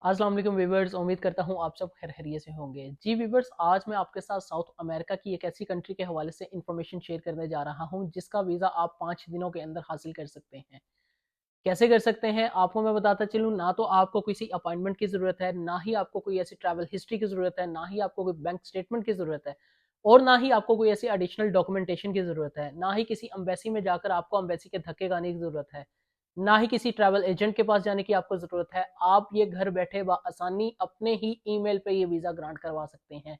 अस्सलाम वालेकुम व्यूवर्स, उम्मीद करता हूँ आप सब खैर खैरियत से होंगे। जी व्यूवर्स, आज मैं आपके साथ साउथ अमेरिका की एक ऐसी कंट्री के हवाले से इंफॉर्मेशन शेयर करने जा रहा हूँ जिसका वीज़ा आप 5 दिनों के अंदर हासिल कर सकते हैं। कैसे कर सकते हैं आपको मैं बताता चलूँ। ना तो आपको किसी अपॉइंटमेंट की ज़रूरत है, ना ही आपको कोई ऐसी ट्रैवल हिस्ट्री की ज़रूरत है, ना ही आपको कोई बैंक स्टेटमेंट की ज़रूरत है और ना ही आपको कोई ऐसी एडिशनल डॉक्यूमेंटेशन की ज़रूरत है, ना ही किसी एम्बेसी में जाकर आपको एम्बेसी के धक्के खाने की ज़रूरत है, ना ही किसी ट्रैवल एजेंट के पास जाने की आपको ज़रूरत है। आप ये घर बैठे बआसानी अपने ही ईमेल पे ये वीज़ा ग्रांट करवा सकते हैं।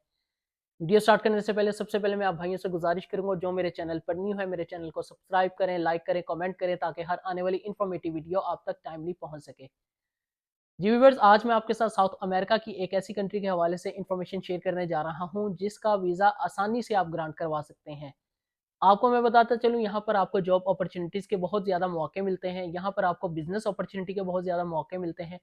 वीडियो स्टार्ट करने से पहले सबसे पहले मैं आप भाइयों से गुजारिश करूंगा, जो मेरे चैनल पर न्यू है मेरे चैनल को सब्सक्राइब करें, लाइक करें, कमेंट करें ताकि हर आने वाली इन्फॉर्मेटिव वीडियो आप तक टाइमली पहुंच सके। जी व्यूअर्स, आज मैं आपके साथ साउथ अमेरिका की एक ऐसी कंट्री के हवाले से इंफॉर्मेशन शेयर करने जा रहा हूं जिसका वीज़ा आसानी से आप ग्रांट करवा सकते हैं। आपको मैं बताता चलूँ, यहाँ पर आपको जॉब अपॉर्चुनिटीज़ के बहुत ज़्यादा मौके मिलते हैं, यहाँ पर आपको बिज़नेस अपॉर्चुनिटी के बहुत ज़्यादा मौके मिलते हैं।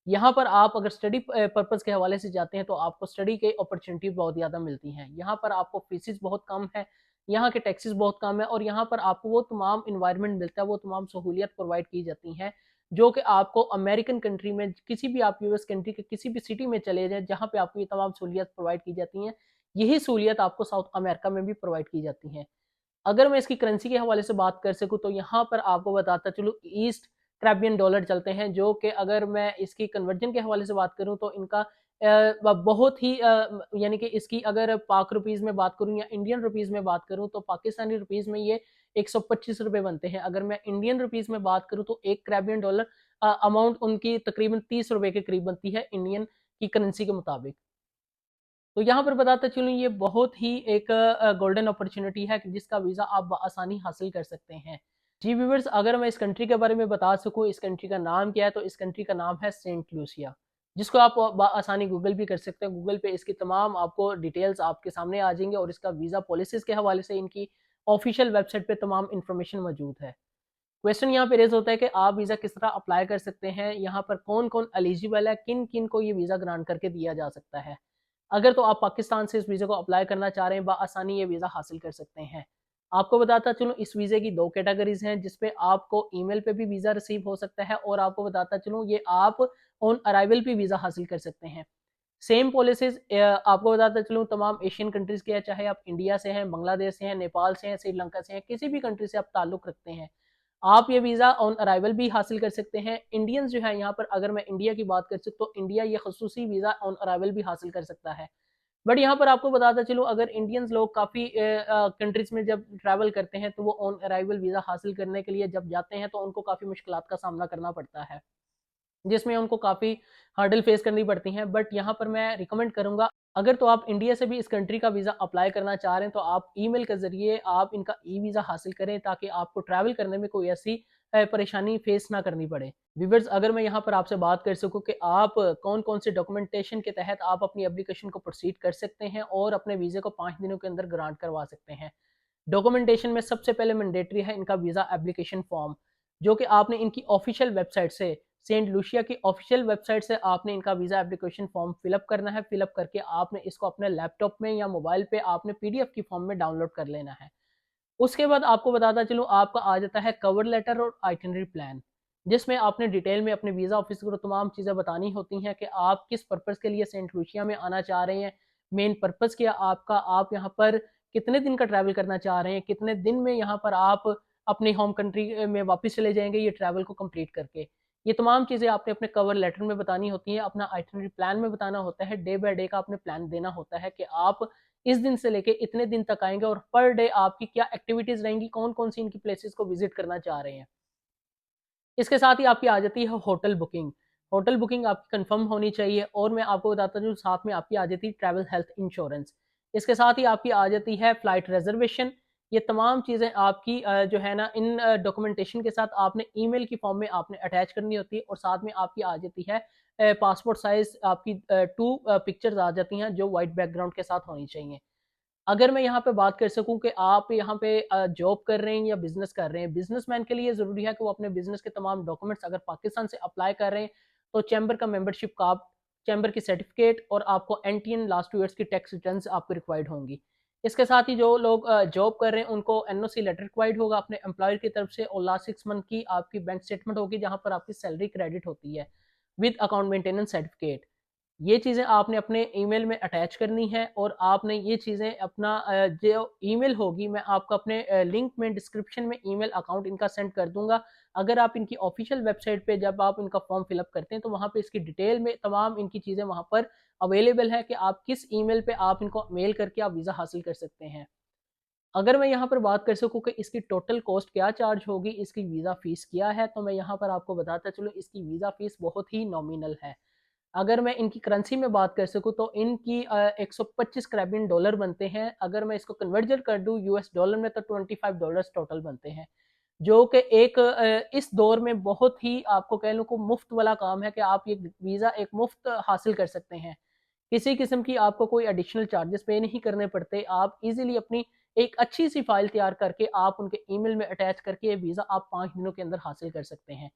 यहाँ पर आप अगर स्टडी पर्पज़ के हवाले से जाते हैं तो आपको स्टडी के अपॉर्चुनिटी बहुत ज़्यादा मिलती हैं। यहाँ पर आपको फीसेस बहुत कम है, यहाँ के टैक्सेस बहुत कम है और यहाँ पर आपको वो तमाम एनवायरनमेंट मिलता है, वो तमाम सहूलियत प्रोवाइड की जाती हैं, जो कि आपको अमेरिकन कंट्री में किसी भी आप यूएस कंट्री के किसी भी सिटी में चले जाएँ, जहाँ पे आपको ये तमाम सहूलियत प्रोवाइड की जाती हैं, यही सहूलियत आपको साउथ अमेरिका में भी प्रोवाइड की जाती हैं। अगर मैं इसकी करेंसी के हवाले से बात कर सकूँ तो यहाँ पर आपको बताता चलूँ, ईस्ट कैरेबियन डॉलर चलते हैं, जो कि अगर मैं इसकी कन्वर्जन के हवाले से बात करूँ तो इनका बहुत ही यानी कि इसकी अगर पाक रुपीज़ में बात करूँ या इंडियन रुपीज़ में बात करूँ तो पाकिस्तानी रुपीज़ में ये 125 रुपए बनते हैं। अगर मैं इंडियन रुपीज़ में बात करूँ तो एक कैरेबियन डॉलर अमाउंट उनकी तकरीबन 30 रुपए के करीब बनती है इंडियन की करेंसी के मुताबिक। तो यहाँ पर बताते चलूँ, ये बहुत ही एक गोल्डन अपॉर्चुनिटी है कि जिसका वीज़ा आप आसानी हासिल कर सकते हैं। जी व्यूवर्स, अगर मैं इस कंट्री के बारे में बता सकूँ, इस कंट्री का नाम क्या है, तो इस कंट्री का नाम है सेंट लूसिया, जिसको आप आसानी गूगल भी कर सकते हैं। गूगल पे इसकी तमाम आपको डिटेल्स आपके सामने आ जाएंगे और इसका वीज़ा पॉलिसीज़ के हवाले से इनकी ऑफिशियल वेबसाइट पे तमाम इन्फॉर्मेशन मौजूद है। क्वेश्चन यहाँ पे रेज होता है कि आप वीज़ा किस तरह अप्लाई कर सकते हैं, यहाँ पर कौन कौन एलिजिबल है, किन किन को ये वीज़ा ग्रांट करके दिया जा सकता है। अगर तो आप पाकिस्तान से इस वीज़े को अप्लाई करना चाह रहे हैं, बआसानी ये वीज़ा हासिल कर सकते हैं। आपको बताता चलूँ, इस वीज़े की 2 कैटेगरीज़ हैं, जिसपे आपको ईमेल पे भी वीज़ा रिसीव हो सकता है और आपको बताता चलूँ, ये आप ऑन अराइवल भी वीज़ा हासिल कर सकते हैं। सेम पॉलिसीज़ आपको बताता चलूँ तमाम एशियन कंट्रीज़ के हैं, चाहे आप इंडिया से हैं, बांग्लादेश से हैं, नेपाल से हैं, श्रीलंका से हैं, किसी भी कंट्री से आप ताल्लुक़ रखते हैं, आप ये वीज़ा ऑन अराइवल भी हासिल कर सकते हैं। इंडियंस जो है यहाँ पर, अगर मैं इंडिया की बात कर सकूँ तो इंडिया ये खसूसी वीज़ा ऑन अराइवल भी हासिल कर सकता है। बट यहाँ पर आपको बताता चलूँ, अगर इंडियंस लोग काफ़ी कंट्रीज़ में जब ट्रैवल करते हैं तो वो ऑन अराइवल वीज़ा हासिल करने के लिए जब जाते हैं तो उनको काफ़ी मुश्किलात का सामना करना पड़ता है, जिसमें उनको काफ़ी हर्डल फेस करनी पड़ती हैं। बट यहाँ पर मैं रिकमेंड करूँगा, अगर तो आप इंडिया से भी इस कंट्री का वीज़ा अप्लाई करना चाह रहे हैं तो आप ईमेल के ज़रिए आप इनका ई वीज़ा हासिल करें, ताकि आपको ट्रैवल करने में कोई ऐसी परेशानी फेस ना करनी पड़े। व्यूअर्स, अगर मैं यहाँ पर आपसे बात कर सकूँ कि आप कौन-कौन से डॉक्यूमेंटेशन के तहत आप अपनी एप्लीकेशन को प्रोसीड कर सकते हैं और अपने वीज़े को 5 दिनों के अंदर ग्रांट करवा सकते हैं। डॉक्यूमेंटेशन में सबसे पहले मैंडेटरी है इनका वीज़ा एप्लीकेशन फॉर्म, जो कि आपने इनकी ऑफिशियल वेबसाइट से, सेंट लूसिया की ऑफिशियल वेबसाइट से आपने इनका वीज़ा एप्लीकेशन फॉर्म फिलअप करना है। फिलअप करके आपने इसको अपने लैपटॉप में या मोबाइल पे आपने पीडीएफ की फॉर्म में डाउनलोड कर लेना है। उसके बाद आपको बताता चलूँ, आपका आ जाता है कवर लेटर और आइटिनरी प्लान, जिसमें आपने डिटेल में अपने वीज़ा ऑफिस को तमाम चीज़ें बतानी होती हैं कि आप किस पर्पज़ के लिए सेंट लूसिया में आना चाह रहे हैं, मेन पर्पज़ क्या आपका, आप यहाँ पर कितने दिन का ट्रैवल करना चाह रहे हैं, कितने दिन में यहाँ पर आप अपनी होम कंट्री में वापस चले जाएँगे ये ट्रैवल को कंप्लीट करके। ये तमाम चीज़ें आपने अपने कवर लेटर में बतानी होती हैं, अपना आइटिनरी प्लान में बताना होता है, डे बाय डे का आपने प्लान देना होता है कि आप इस दिन से लेके इतने दिन तक आएँगे और पर डे आपकी क्या एक्टिविटीज़ रहेंगी, कौन-कौन सी इनकी प्लेसेस को विज़िट करना चाह रहे हैं। इसके साथ ही आपकी आ जाती है होटल बुकिंग। होटल बुकिंग आपकी कंफर्म होनी चाहिए और मैं आपको बताता हूँ, साथ में आपकी आ जाती है ट्रैवल हेल्थ इंश्योरेंस। इसके साथ ही आपकी आ जाती है फ्लाइट रिज़र्वेशन। ये तमाम चीज़ें आपकी जो है ना, इन डॉक्यूमेंटेशन के साथ आपने ईमेल की फॉर्म में आपने अटैच करनी होती है और साथ में आपकी आ जाती है पासपोर्ट साइज़ आपकी 2 पिक्चर्स आ जाती हैं, जो व्हाइट बैकग्राउंड के साथ होनी चाहिए। अगर मैं यहाँ पे बात कर सकूँ कि आप यहाँ पे जॉब कर रहे हैं या बिज़नेस कर रहे हैं, बिज़नेसमैन के लिए ज़रूरी है कि वो अपने बिज़नेस के तमाम डॉक्यूमेंट्स अगर पाकिस्तान से अप्लाई कर रहे हैं, तो चैम्बर का मेंबरशिप कार्ड, चैम्बर की सर्टिफ़िकेट और आपको एनटीएन लास्ट 2 ईयर्स की टैक्स रिटर्न्स आपको रिक्वायर्ड होंगी। इसके साथ ही जो लोग जॉब कर रहे हैं, उनको एनओसी लेटर रिक्वायर्ड होगा अपने एम्प्लॉयर की तरफ से और लास्ट 6 मंथ की आपकी बैंक स्टेटमेंट होगी, जहाँ पर आपकी सैलरी क्रेडिट होती है। With account maintenance certificate. ये चीज़ें आपने अपने ईमेल में अटैच करनी है और आपने ये चीज़ें अपना जो ईमेल होगी, मैं आपको अपने लिंक में डिस्क्रिप्शन में ईमेल अकाउंट इनका सेंड कर दूँगा। अगर आप इनकी ऑफ़िशियल वेबसाइट पे जब आप इनका फ़ॉर्म फिल अप करते हैं तो वहाँ पे इसकी डिटेल में तमाम इनकी चीज़ें वहाँ पर अवेलेबल है कि आप किस ईमेल पे आप इनको मेल करके आप वीज़ा हासिल कर सकते हैं। अगर मैं यहाँ पर बात कर सकूँ कि इसकी टोटल कॉस्ट क्या चार्ज होगी, इसकी वीज़ा फ़ीस क्या है, तो मैं यहाँ पर आपको बताता चलूँ इसकी वीज़ा फ़ीस बहुत ही नॉमिनल है। अगर मैं इनकी करेंसी में बात कर सकूँ तो इनकी 125 कैरेबियन डॉलर बनते हैं। अगर मैं इसको कन्वर्जन कर दूँ यूएस डॉलर में तो $25 टोटल बनते हैं। जो कि एक इस दौर में बहुत ही आपको कह लूँ को मुफ्त वाला काम है कि आप ये वीज़ा एक मुफ्त हासिल कर सकते हैं। किसी किस्म की आपको कोई एडिशनल चार्जेस पे नहीं करने पड़ते। आप इज़िली अपनी एक अच्छी-सी फ़ाइल तैयार करके आप उनके ईमेल में अटैच करके ये वीज़ा आप 5 दिनों के अंदर हासिल कर सकते हैं।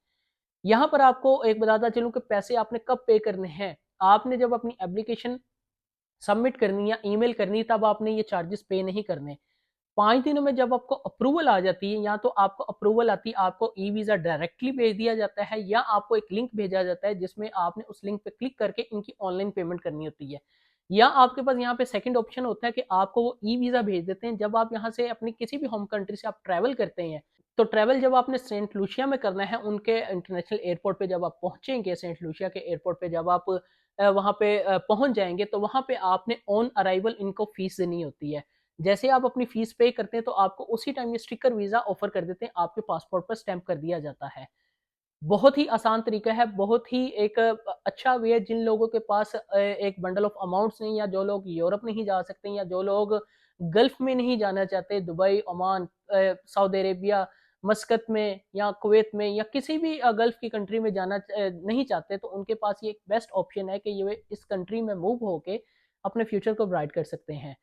यहाँ पर आपको एक बताता चलूँ कि पैसे आपने कब पे करने हैं। आपने जब अपनी एप्लीकेशन सबमिट करनी या ईमेल करनी तब आपने ये चार्जेस पे नहीं करने। 5 दिनों में जब आपको अप्रूवल आ जाती है या तो आपको अप्रूवल आती है, आपको ई-वीज़ा डायरेक्टली भेज दिया जाता है या आपको एक लिंक भेजा जाता है जिसमें आपने उस लिंक पे क्लिक करके इनकी ऑनलाइन पेमेंट करनी होती है। या आपके पास यहाँ पे सेकंड ऑप्शन होता है कि आपको वो ई-वीज़ा भेज देते हैं जब आप यहाँ से अपनी किसी भी होम कंट्री से आप ट्रैवल करते हैं, तो ट्रैवल जब आपने सेंट लूसिया में करना है, उनके इंटरनेशनल एयरपोर्ट पे जब आप पहुँचेंगे, सेंट लूसिया के एयरपोर्ट पे जब आप वहाँ पे पहुँच जाएँगे, तो वहाँ पे आपने ऑन अराइवल इनको फीस देनी होती है। जैसे आप अपनी फीस पे करते हैं, तो आपको उसी टाइम ये स्टिकर वीज़ा ऑफ़र कर देते हैं, आपके पासपोर्ट पर स्टैम्प कर दिया जाता है। बहुत ही आसान तरीका है, बहुत ही एक अच्छा वे है जिन लोगों के पास एक बंडल ऑफ अमाउंट्स नहीं, या जो लोग यूरोप नहीं जा सकते, या जो लोग गल्फ़ में नहीं जाना चाहते, दुबई, ओमान, सऊदी अरेबिया, मस्कत में या कुवैत में या किसी भी गल्फ़ की कंट्री में जाना नहीं चाहते, तो उनके पास ये एक बेस्ट ऑप्शन है कि ये इस कंट्री में मूव होके अपने फ्यूचर को ब्राइट कर सकते हैं।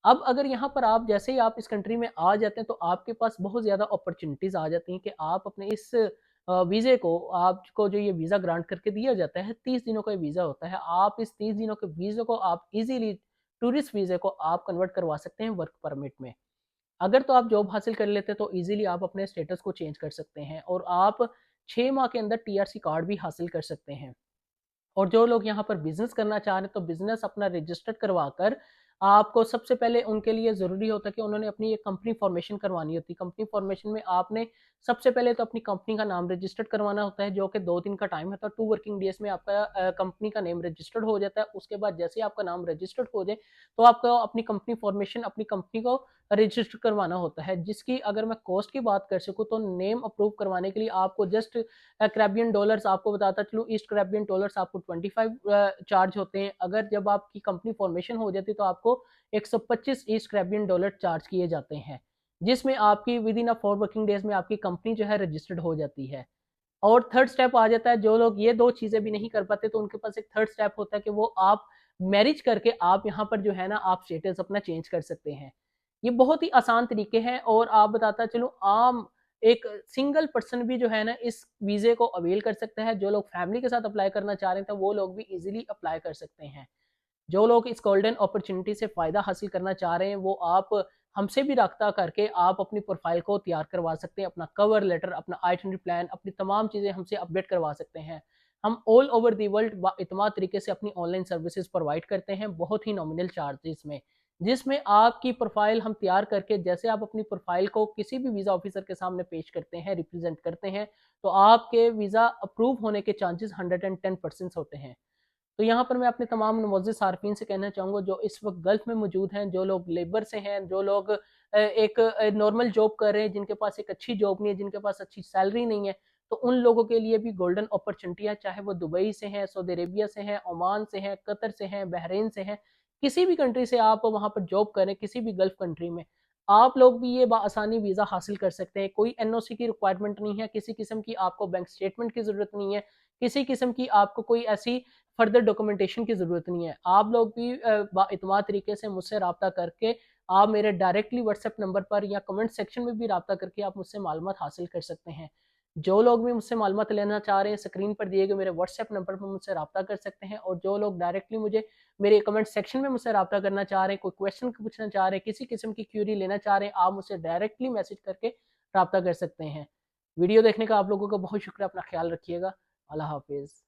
अब अगर यहाँ पर आप जैसे ही आप इस कंट्री में आ जाते हैं तो आपके पास बहुत ज़्यादा अपॉर्च्युनिटीज़ आ जाती हैं कि आप अपने इस वीज़े को आपको जो ये वीज़ा ग्रांट करके दिया जाता है, 30 दिनों का ये वीज़ा होता है। आप इस 30 दिनों के वीज़े को आप इज़िली टूरिस्ट वीज़े को आप कन्वर्ट करवा सकते हैं वर्क परमिट में। अगर तो आप जॉब हासिल कर लेते हैं तो इज़िली आप अपने स्टेटस को चेंज कर सकते हैं और आप 6 माह के अंदर टीआरसी कार्ड भी हासिल कर सकते हैं। और जो लोग यहाँ पर बिज़नेस करना चाह रहे हैं, तो बिज़नेस अपना रजिस्टर्ड करवाकर आपको सबसे पहले उनके लिए ज़रूरी होता है कि उन्होंने अपनी एक कंपनी फ़ॉर्मेशन करवानी होती है। कंपनी फ़ॉर्मेशन में आपने सबसे पहले तो अपनी कंपनी का नाम रजिस्टर्ड करवाना होता है, जो कि 2 दिन का टाइम होता है। 2 वर्किंग डेज़ में आपका कंपनी का नेम रजिस्टर्ड हो जाता है। उसके बाद जैसे ही आपका नाम रजिस्टर्ड हो जाए, तो आपको अपनी कंपनी फ़ॉर्मेशन अपनी कंपनी को रजिस्टर करवाना होता है, जिसकी अगर मैं कॉस्ट की बात कर सकूँ, तो नेम अप्रूव करवाने के लिए आपको जस्ट कैरेबियन डॉलर्स आपको बताता चलूँ, ईस्ट कैरेबियन डॉलर्स आपको 25 चार्ज होते हैं। अगर जब आपकी कंपनी फॉर्मेशन हो जाती है तो आपको 125 ईस्ट कैरेबियन डॉलर चार्ज किए जाते हैं, जिसमें आपकी विद इन 4 वर्किंग डेज़ में आपकी कंपनी जो है रजिस्टर्ड हो जाती है। और थर्ड स्टेप आ जाता है, जो लोग ये 2 चीज़ें भी नहीं कर पाते तो उनके पास एक थर्ड स्टेप होता है कि वो आप मैरिज करके आप यहाँ पर जो है ना आप स्टेटस अपना चेंज कर सकते हैं। ये बहुत ही आसान तरीके हैं और आप बताता चलूँ आम एक सिंगल पर्सन भी जो है ना इस वीज़े को अवेल कर सकता है। जो लोग फैमिली के साथ अप्लाई करना चाह रहे हैं तो वो लोग भी ईज़िली अप्लाई कर सकते हैं। जो लोग इस गोल्डन अपॉर्च्युनिटी से फ़ायदा हासिल करना चाह रहे हैं, वो आप हमसे भी राब्ता करके आप अपनी प्रोफ़ाइल को तैयार करवा सकते हैं। अपना कवर लेटर, अपना आइटिनरी प्लान, अपनी तमाम चीज़ें हमसे अपडेट करवा सकते हैं। हम ऑल ओवर द वर्ल्ड बाएतमाद तरीके से अपनी ऑनलाइन सर्विसेज़ प्रोवाइड करते हैं, बहुत ही नॉमिनल चार्जेज़ में। जिसमें आपकी प्रोफ़ाइल हम तैयार करके जैसे आप अपनी प्रोफ़ाइल को किसी भी वीज़ा ऑफ़िसर के सामने पेश करते हैं, रिप्रेज़ेंट करते हैं, तो आपके वीज़ा अप्रूव होने के चांसेज़ 110% होते हैं। तो यहाँ पर मैं अपने तमाम मुअज़्ज़िज़ सार्फ़िन से कहना चाहूँगा जो इस वक़्त गल्फ़ में मौजूद हैं, जो लोग लेबर से हैं, जो लोग एक नॉर्मल जॉब कर रहे हैं, जिनके पास एक अच्छी जॉब नहीं है, जिनके पास अच्छी सैलरी नहीं है, तो उन लोगों के लिए भी गोल्डन अपॉर्च्युनिटी है, चाहे वो दुबई से हैं, सऊदी अरेबिया से हैं, ओमान से हैं, कतर से हैं, बहरीन से हैं, किसी भी कंट्री से आप वहाँ पर जॉब करें, किसी भी गल्फ़ कंट्री में, आप लोग भी ये बआसानी वीज़ा हासिल कर सकते हैं। कोई एनओसी की रिक्वायरमेंट नहीं है, किसी किस्म की आपको बैंक स्टेटमेंट की ज़रूरत नहीं है, किसी किस्म की आपको कोई ऐसी फर्दर डॉक्यूमेंटेशन की ज़रूरत नहीं है। आप लोग भी बाएतमाद तरीके से मुझसे राब्ता करके आप मेरे डायरेक्टली व्हाट्सएप नंबर पर या कमेंट सेक्शन में भी राब्ता करके आप मुझसे मालूमात हासिल कर सकते हैं। जो लोग भी मुझसे मालूमात लेना चाह रहे हैं, स्क्रीन पर दिए गए मेरे व्हाट्सएप नंबर पर मुझसे राब्ता कर सकते हैं और जो लोग डायरेक्टली मुझे मेरे कमेंट सेक्शन में मुझसे राब्ता करना चाह रहे हैं, कोई क्वेश्चन पूछना चाह रहे हैं, किसी किस्म की क्यूरी लेना चाह रहे हैं, आप मुझसे डायरेक्टली मैसेज करके राब्ता कर सकते हैं। वीडियो देखने का आप लोगों का बहुत शुक्रिया। अपना ख्याल रखिएगा। अल्लाह हाफ़िज़।